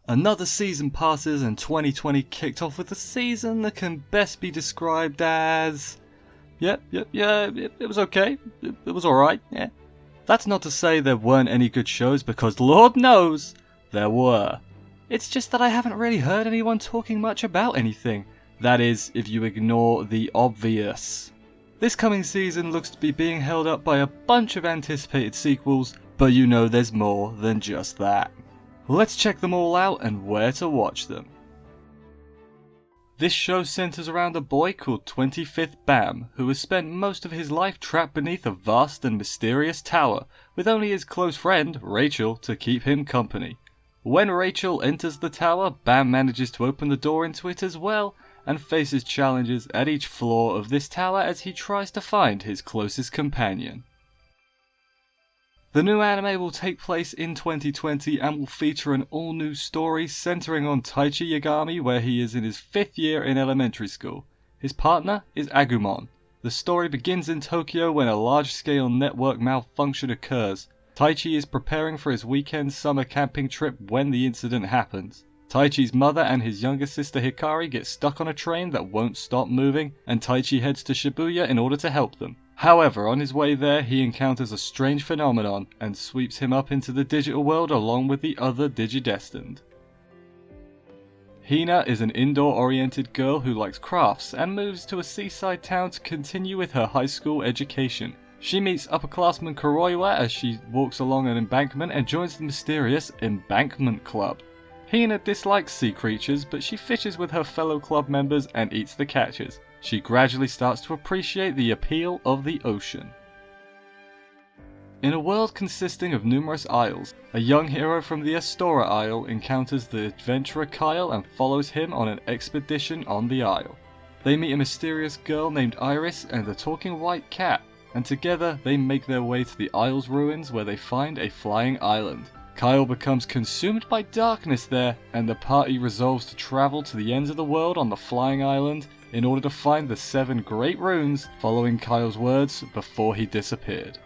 Another season passes and 2020 kicked off with a season that can best be described as... it was okay. It was alright, yeah. That's not to say there weren't any good shows, because Lord knows there were. It's just that I haven't really heard anyone talking much about anything. That is, if you ignore the obvious. This coming season looks to be being held up by a bunch of anticipated sequels, but you know there's more than just that. Let's check them all out and where to watch them. This show centers around a boy called 25th Bam, who has spent most of his life trapped beneath a vast and mysterious tower, with only his close friend, Rachel, to keep him company. When Rachel enters the tower, Bam manages to open the door into it as well, and faces challenges at each floor of this tower as he tries to find his closest companion. The new anime will take place in 2020 and will feature an all-new story centering on Taichi Yagami, where he is in his 5th year in elementary school. His partner is Agumon. The story begins in Tokyo when a large-scale network malfunction occurs. Taichi is preparing for his weekend summer camping trip when the incident happens. Taichi's mother and his younger sister Hikari get stuck on a train that won't stop moving, and Taichi heads to Shibuya in order to help them. However, on his way there, he encounters a strange phenomenon and sweeps him up into the digital world along with the other Digidestined. Hina is an indoor-oriented girl who likes crafts and moves to a seaside town to continue with her high school education. She meets upperclassman Kuroiwa as she walks along an embankment and joins the mysterious Embankment Club. Hina dislikes sea creatures, but she fishes with her fellow club members and eats the catches. She gradually starts to appreciate the appeal of the ocean. In a world consisting of numerous isles, a young hero from the Astora Isle encounters the adventurer Kyle and follows him on an expedition on the isle. They meet a mysterious girl named Iris and a talking white cat, and together they make their way to the isle's ruins where they find a flying island. Kyle becomes consumed by darkness there, and the party resolves to travel to the ends of the world on the flying island in order to find the 7 great runes, following Kyle's words before he disappeared.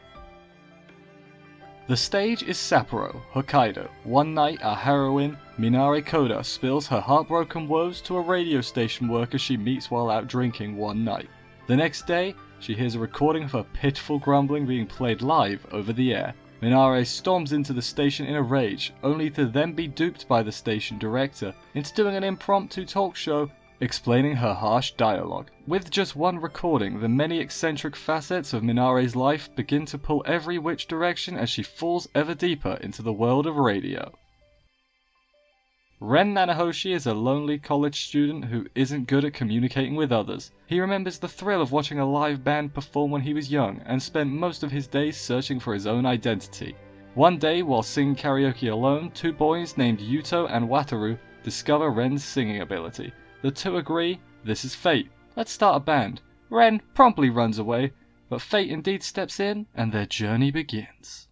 The stage is Sapporo, Hokkaido. One night, our heroine, Minare Koda, spills her heartbroken woes to a radio station worker she meets while out drinking one night. The next day, she hears a recording of her pitiful grumbling being played live over the air. Minare storms into the station in a rage, only to then be duped by the station director into doing an impromptu talk show explaining her harsh dialogue. With just one recording, the many eccentric facets of Minare's life begin to pull every which direction as she falls ever deeper into the world of radio. Ren Nanahoshi is a lonely college student who isn't good at communicating with others. He remembers the thrill of watching a live band perform when he was young, and spent most of his days searching for his own identity. One day, while singing karaoke alone, 2 boys named Yuto and Wataru discover Ren's singing ability. The 2 agree, this is fate, let's start a band. Ren promptly runs away, but fate indeed steps in, and their journey begins.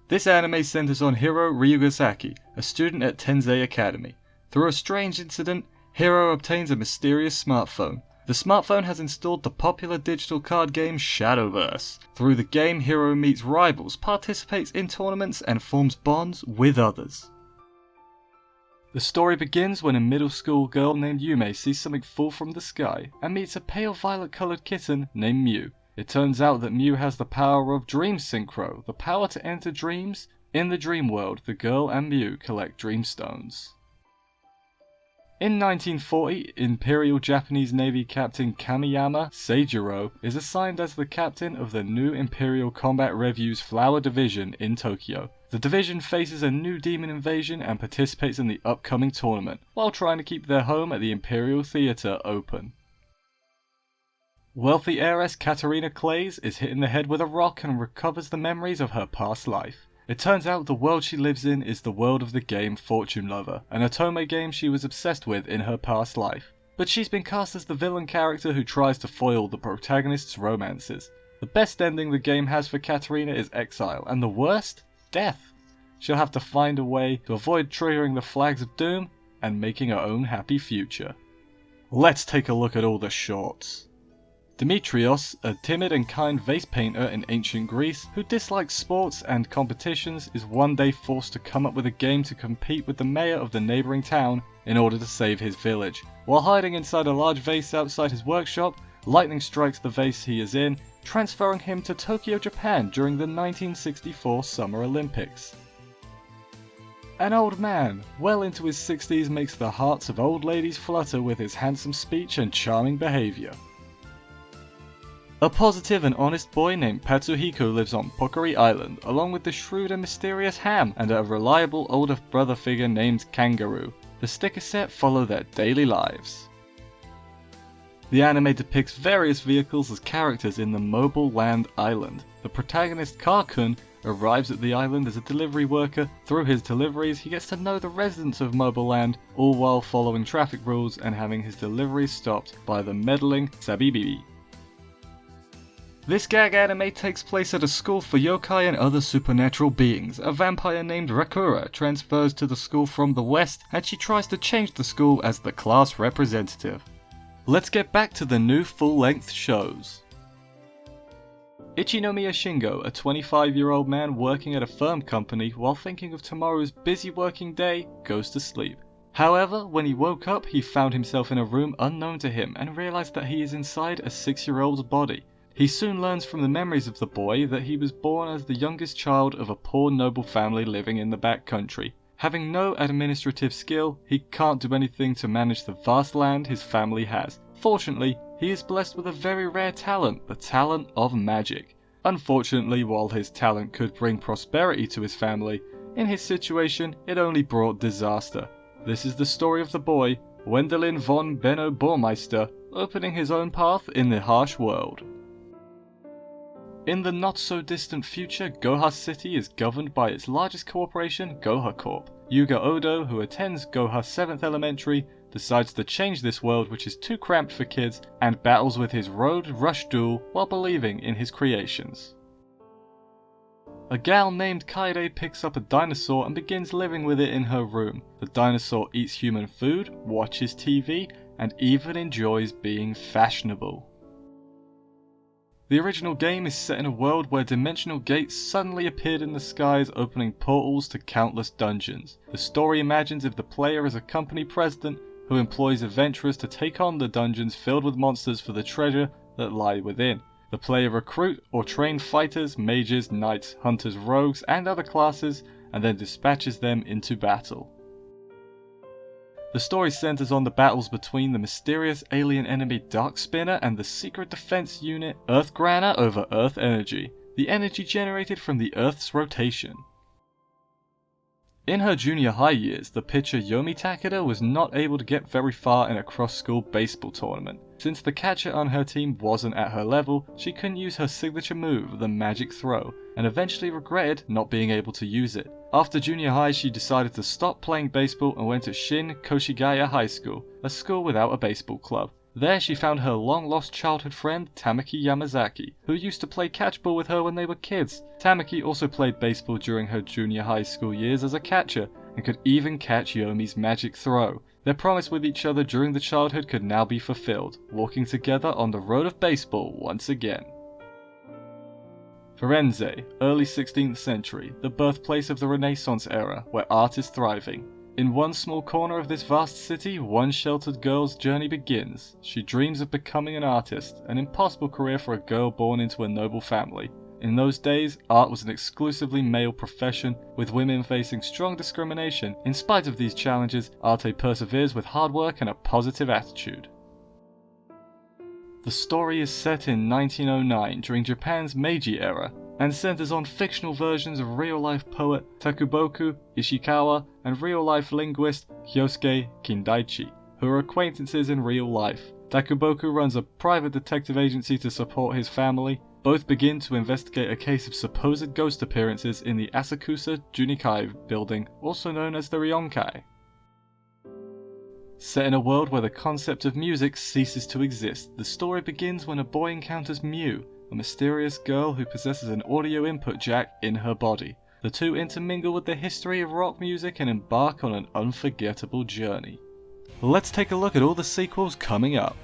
This anime centers on Hiro Ryugasaki, a student at Tensei Academy. Through a strange incident, Hiro obtains a mysterious smartphone. The smartphone has installed the popular digital card game Shadowverse. Through the game, Hiro meets rivals, participates in tournaments, and forms bonds with others. The story begins when a middle school girl named Yume sees something fall from the sky and meets a pale violet coloured kitten named Mew. It turns out that Mew has the power of Dream Synchro, the power to enter dreams. In the dream world, the girl and Mew collect dreamstones. In 1940, Imperial Japanese Navy Captain Kamiyama Seijiro is assigned as the captain of the new Imperial Combat Review's Flower Division in Tokyo. The division faces a new demon invasion and participates in the upcoming tournament, while trying to keep their home at the Imperial Theatre open. Wealthy heiress Katerina Clays is hit in the head with a rock and recovers the memories of her past life. It turns out the world she lives in is the world of the game Fortune Lover, an otome game she was obsessed with in her past life. But she's been cast as the villain character who tries to foil the protagonist's romances. The best ending the game has for Katerina is exile, and the worst? Death. She'll have to find a way to avoid triggering the flags of doom and making her own happy future. Let's take a look at all the shorts. Demetrios, a timid and kind vase painter in ancient Greece who dislikes sports and competitions, is one day forced to come up with a game to compete with the mayor of the neighbouring town in order to save his village. While hiding inside a large vase outside his workshop, lightning strikes the vase he is in, transferring him to Tokyo, Japan during the 1964 Summer Olympics. An old man, well into his 60s, makes the hearts of old ladies flutter with his handsome speech and charming behaviour. A positive and honest boy named Patsuhiko lives on Pokuri Island, along with the shrewd and mysterious Ham and a reliable older brother figure named Kangaroo. The sticker set follow their daily lives. The anime depicts various vehicles as characters in the Mobile Land Island. The protagonist Car-kun arrives at the island as a delivery worker. Through his deliveries, he gets to know the residents of Mobile Land, all while following traffic rules and having his deliveries stopped by the meddling Sabibi. This gag anime takes place at a school for yokai and other supernatural beings. A vampire named Rakura transfers to the school from the west, and she tries to change the school as the class representative. Let's get back to the new full-length shows. Ichinomiya Shingo, a 25-year-old man working at a firm company, while thinking of tomorrow's busy working day, goes to sleep. However, when he woke up, he found himself in a room unknown to him and realized that he is inside a 6-year-old's body. He soon learns from the memories of the boy that he was born as the youngest child of a poor noble family living in the backcountry. Having no administrative skill, he can't do anything to manage the vast land his family has. Fortunately, he is blessed with a very rare talent, the talent of magic. Unfortunately, while his talent could bring prosperity to his family, in his situation it only brought disaster. This is the story of the boy, Wendelin von Benno Baumeister, opening his own path in the harsh world. In the not-so-distant future, Goha City is governed by its largest corporation, Goha Corp. Yuga Odo, who attends Goha 7th Elementary, decides to change this world which is too cramped for kids, and battles with his road rush duel while believing in his creations. A gal named Kaede picks up a dinosaur and begins living with it in her room. The dinosaur eats human food, watches TV, and even enjoys being fashionable. The original game is set in a world where dimensional gates suddenly appeared in the skies, opening portals to countless dungeons. The story imagines if the player is a company president who employs adventurers to take on the dungeons filled with monsters for the treasure that lie within. The player recruit or train fighters, mages, knights, hunters, rogues, and other classes, and then dispatches them into battle. The story centers on the battles between the mysterious alien enemy Darkspinner and the secret defense unit Earthgrana over Earth energy, the energy generated from the Earth's rotation. In her junior high years, the pitcher Yomi Takeda was not able to get very far in a cross-school baseball tournament. Since the catcher on her team wasn't at her level, she couldn't use her signature move, the magic throw, and eventually regretted not being able to use it. After junior high, she decided to stop playing baseball and went to Shin Koshigaya High School, a school without a baseball club. There she found her long-lost childhood friend Tamaki Yamazaki, who used to play catchball with her when they were kids. Tamaki also played baseball during her junior high school years as a catcher, and could even catch Yomi's magic throw. Their promise with each other during the childhood could now be fulfilled, walking together on the road of baseball once again. Firenze, early 16th century, the birthplace of the Renaissance era, where art is thriving. In one small corner of this vast city, one sheltered girl's journey begins. She dreams of becoming an artist, an impossible career for a girl born into a noble family. In those days, art was an exclusively male profession, with women facing strong discrimination. In spite of these challenges, Arte perseveres with hard work and a positive attitude. The story is set in 1909 during Japan's Meiji era, and centers on fictional versions of real-life poet Takuboku Ishikawa and real-life linguist Hyosuke Kindaichi, who are acquaintances in real life. Takuboku runs a private detective agency to support his family. Both begin to investigate a case of supposed ghost appearances in the Asakusa Junikai building, also known as the Ryonkai. Set in a world where the concept of music ceases to exist, the story begins when a boy encounters Mew, a mysterious girl who possesses an audio input jack in her body. The two intermingle with the history of rock music and embark on an unforgettable journey. Let's take a look at all the sequels coming up.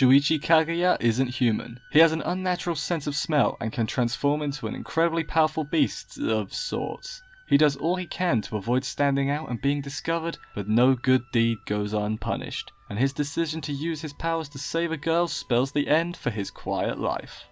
Shuichi Kaguya isn't human. He has an unnatural sense of smell and can transform into an incredibly powerful beast of sorts. He does all he can to avoid standing out and being discovered, but no good deed goes unpunished, and his decision to use his powers to save a girl spells the end for his quiet life.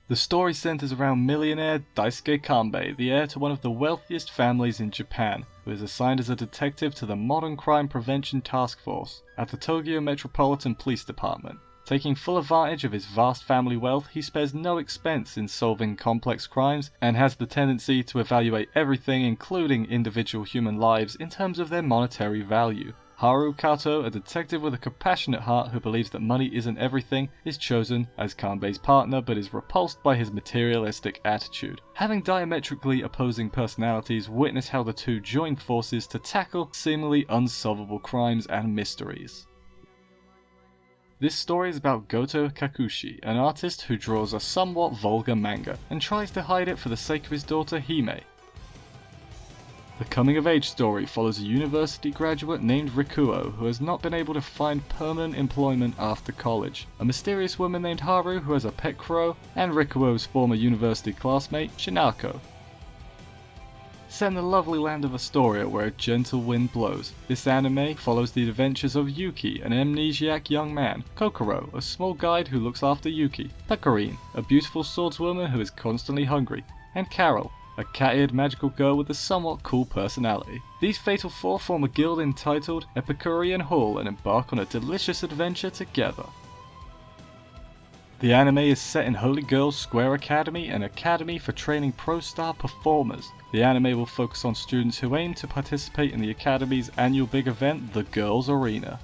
The story centers around millionaire Daisuke Kanbei, the heir to one of the wealthiest families in Japan, who is assigned as a detective to the Modern Crime Prevention Task Force at the Tokyo Metropolitan Police Department. Taking full advantage of his vast family wealth, he spares no expense in solving complex crimes and has the tendency to evaluate everything, including individual human lives, in terms of their monetary value. Haru Kato, a detective with a compassionate heart who believes that money isn't everything, is chosen as Kanbei's partner but is repulsed by his materialistic attitude. Having diametrically opposing personalities, witness how the two join forces to tackle seemingly unsolvable crimes and mysteries. This story is about Goto Kakushi, an artist who draws a somewhat vulgar manga and tries to hide it for the sake of his daughter Hime. The coming-of-age story follows a university graduate named Rikuo who has not been able to find permanent employment after college, a mysterious woman named Haru who has a pet crow, and Rikuo's former university classmate Shinako. Set in the lovely land of Astoria where a gentle wind blows, this anime follows the adventures of Yuki, an amnesiac young man, Kokoro, a small guide who looks after Yuki, Takarine, a beautiful swordswoman who is constantly hungry, and Carol, a cat-eared magical girl with a somewhat cool personality. These fatal four form a guild entitled Epicurean Hall and embark on a delicious adventure together. The anime is set in Holy Girls Square Academy, an academy for training pro-star performers. The anime will focus on students who aim to participate in the academy's annual big event, the Girls Arena.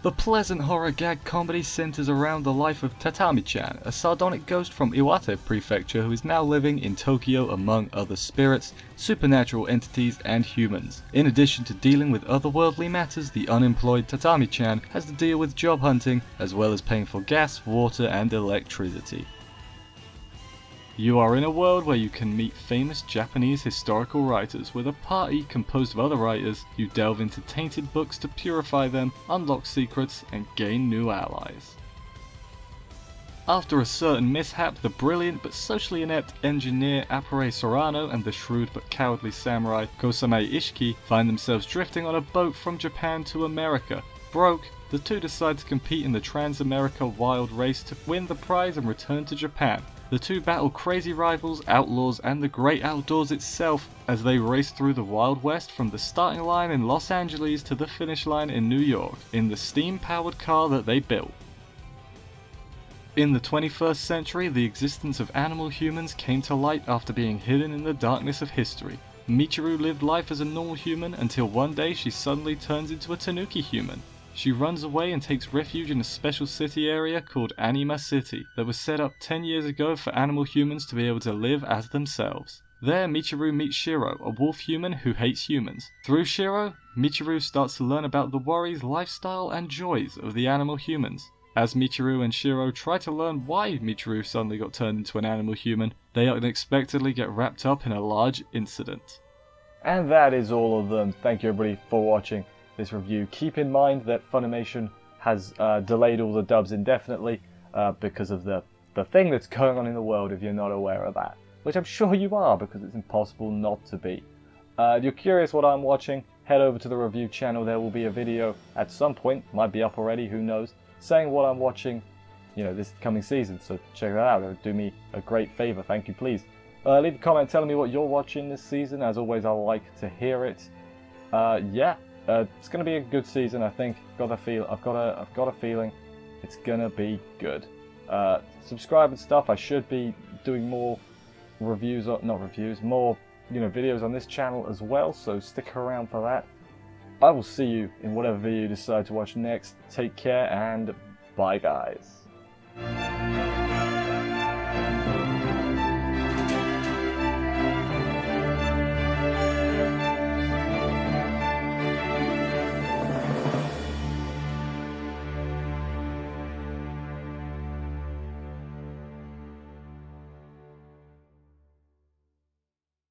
The pleasant horror gag comedy centers around the life of Tatami-chan, a sardonic ghost from Iwate Prefecture who is now living in Tokyo among other spirits, supernatural entities, and humans. In addition to dealing with otherworldly matters, the unemployed Tatami-chan has to deal with job hunting, as well as paying for gas, water, and electricity. You are in a world where you can meet famous Japanese historical writers. With a party composed of other writers, you delve into tainted books to purify them, unlock secrets, and gain new allies. After a certain mishap, the brilliant but socially inept engineer APPARE-RANMAN and the shrewd but cowardly samurai Kosame Ishiki find themselves drifting on a boat from Japan to America. Broke, the two decide to compete in the Trans-America Wild Race to win the prize and return to Japan. The two battle crazy rivals, outlaws, and the great outdoors itself as they race through the Wild West from the starting line in Los Angeles to the finish line in New York in the steam-powered car that they built. In the 21st century, the existence of animal humans came to light after being hidden in the darkness of history. Michiru lived life as a normal human until one day she suddenly turns into a tanuki human. She runs away and takes refuge in a special city area called Anima City that was set up 10 years ago for animal humans to be able to live as themselves. There, Michiru meets Shiro, a wolf human who hates humans. Through Shiro, Michiru starts to learn about the worries, lifestyle, and joys of the animal humans. As Michiru and Shiro try to learn why Michiru suddenly got turned into an animal human, they unexpectedly get wrapped up in a large incident. And that is all of them. Thank you everybody for watching this review. Keep in mind that Funimation has delayed all the dubs indefinitely because of the thing that's going on in the world, if you're not aware of that. Which I'm sure you are, because it's impossible not to be. If you're curious what I'm watching, head over to the review channel. There will be a video at some point, might be up already, who knows, saying what I'm watching, you know, this coming season. So check that out. It would do me a great favor. Thank you, please. Leave a comment telling me what you're watching this season. As always, I like to hear it. Yeah. It's gonna be a good season, I think. I've got a feeling it's gonna be good. Subscribe and stuff. I should be doing more reviews, or not reviews, more videos on this channel as well. So stick around for that. I will see you in whatever video you decide to watch next. Take care and bye, guys.